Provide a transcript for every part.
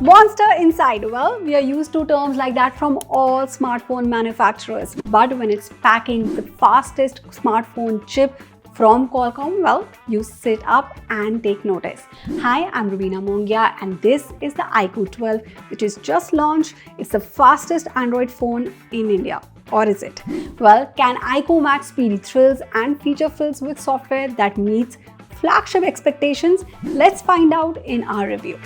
Monster inside. Well, we are used to terms like that from all smartphone manufacturers. But when it's packing the fastest smartphone chip from Qualcomm, well, you sit up and take notice. Hi, I'm Roobina Mongia and this is the iQOO 12, which is just launched. It's the fastest Android phone in India. Or is it? Well, can iQOO match speedy thrills and feature fills with software that meets flagship expectations? Let's find out in our review.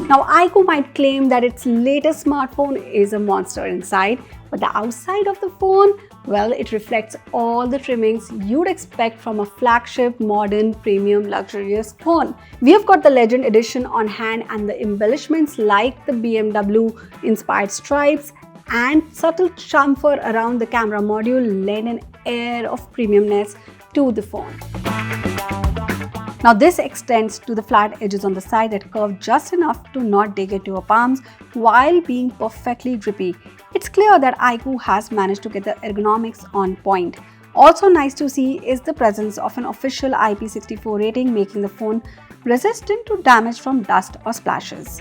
Now, iQOO might claim that its latest smartphone is a monster inside, but the outside of the phone, well, it reflects all the trimmings you'd expect from a flagship, modern, premium, luxurious phone. We have got the Legend Edition on hand and the embellishments like the BMW-inspired stripes and subtle chamfer around the camera module lend an air of premiumness to the phone. Now this extends to the flat edges on the side that curve just enough to not dig into your palms while being perfectly grippy. It's clear that iQOO has managed to get the ergonomics on point. Also nice to see is the presence of an official IP64 rating, making the phone resistant to damage from dust or splashes.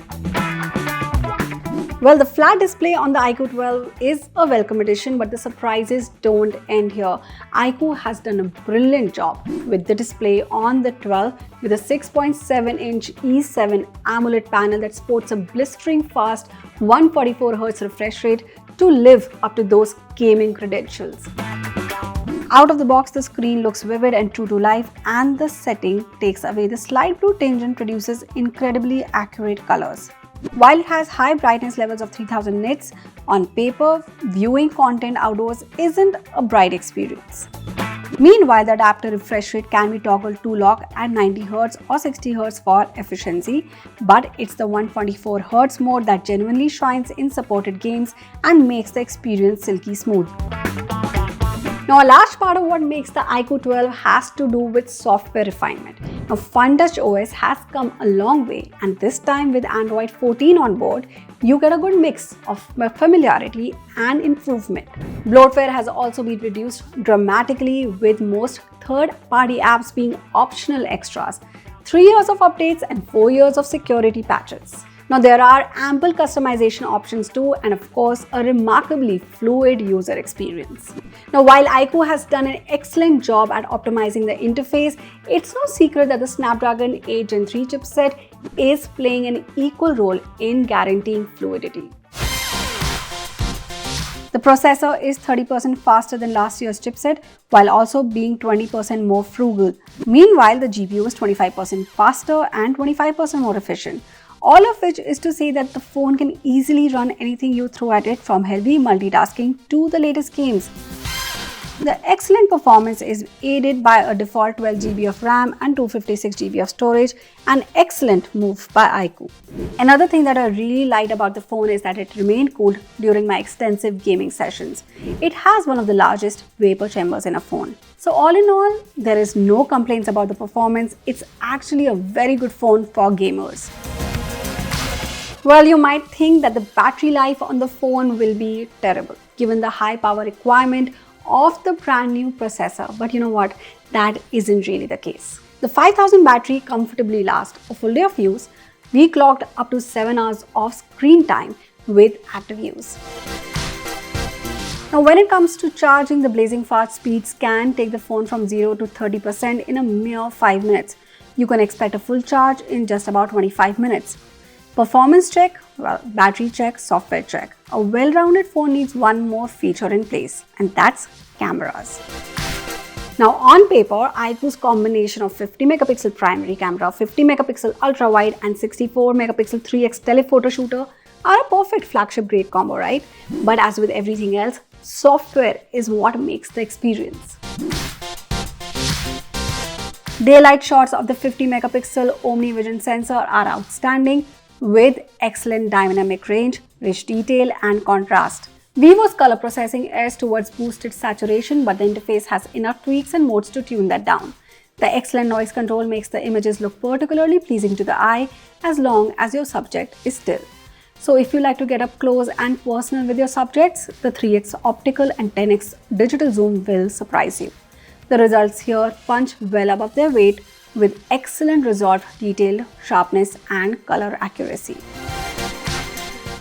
Well, the flat display on the iQOO 12 is a welcome addition, but the surprises don't end here. iQOO has done a brilliant job with the display on the 12 with a 6.7-inch E7 AMOLED panel that sports a blistering fast 144Hz refresh rate to live up to those gaming credentials. Out of the box, the screen looks vivid and true to life, and the setting takes away the slight blue tinge and produces incredibly accurate colors. While it has high brightness levels of 3000 nits, on paper, viewing content outdoors isn't a bright experience. Meanwhile, the adaptive refresh rate can be toggled to lock at 90Hz or 60Hz for efficiency, but it's the 144Hz mode that genuinely shines in supported games and makes the experience silky smooth. Now, a large part of what makes the iQOO 12 has to do with software refinement. Now, FunTouch OS has come a long way, and this time with Android 14 on board, you get a good mix of familiarity and improvement. Bloatware has also been reduced dramatically, with most third-party apps being optional extras, 3 years of updates and 4 years of security patches. Now, there are ample customization options too, and of course, a remarkably fluid user experience. Now, while iQOO has done an excellent job at optimizing the interface, it's no secret that the Snapdragon 8 Gen 3 chipset is playing an equal role in guaranteeing fluidity. The processor is 30% faster than last year's chipset, while also being 20% more frugal. Meanwhile, the GPU is 25% faster and 25% more efficient. All of which is to say that the phone can easily run anything you throw at it, from healthy multitasking to the latest games. The excellent performance is aided by a default 12GB of RAM and 256GB of storage, an excellent move by iQOO. Another thing that I really liked about the phone is that it remained cooled during my extensive gaming sessions. It has one of the largest vapor chambers in a phone. So all in all, there is no complaints about the performance. It's actually a very good phone for gamers. Well, you might think that the battery life on the phone will be terrible, given the high power requirement of the brand new processor. But you know what? That isn't really the case. The 5000 battery comfortably lasts a full day of use. We clocked up to 7 hours of screen time with active use. Now, when it comes to charging, the blazing fast speeds can take the phone from 0 to 30% in a mere 5 minutes. You can expect a full charge in just about 25 minutes. Performance check, well, battery check, software check. A well-rounded phone needs one more feature in place, and that's cameras. Now, on paper, iQOO's combination of 50MP primary camera, 50MP ultra-wide and 64MP 3x telephoto shooter are a perfect flagship-grade combo, right? But as with everything else, software is what makes the experience. Daylight shots of the 50MP OmniVision sensor are outstanding, with excellent dynamic range, rich detail and contrast. Vivo's color processing errs towards boosted saturation, but the interface has enough tweaks and modes to tune that down. The excellent noise control makes the images look particularly pleasing to the eye as long as your subject is still. So if you like to get up close and personal with your subjects, the 3x optical and 10x digital zoom will surprise you. The results here punch well above their weight with excellent resolve detail, sharpness and color accuracy.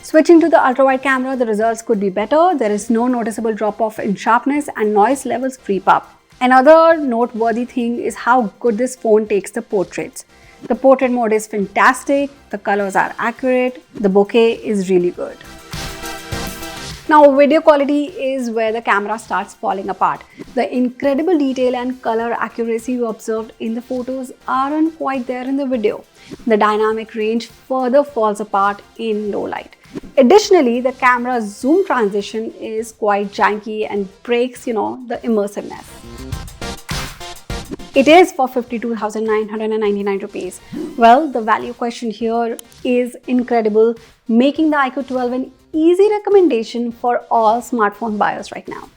Switching to the ultra-wide camera, the results could be better. There is no noticeable drop-off in sharpness and noise levels creep up. Another noteworthy thing is how good this phone takes the portraits. The portrait mode is fantastic, the colors are accurate, the bokeh is really good. Now, video quality is where the camera starts falling apart. The incredible detail and color accuracy you observed in the photos aren't quite there in the video. The dynamic range further falls apart in low light. Additionally, the camera's zoom transition is quite janky and breaks, the immersiveness. It is for 52,999 rupees. Well, the value question here is incredible, making the iQOO 12 an easy recommendation for all smartphone buyers right now.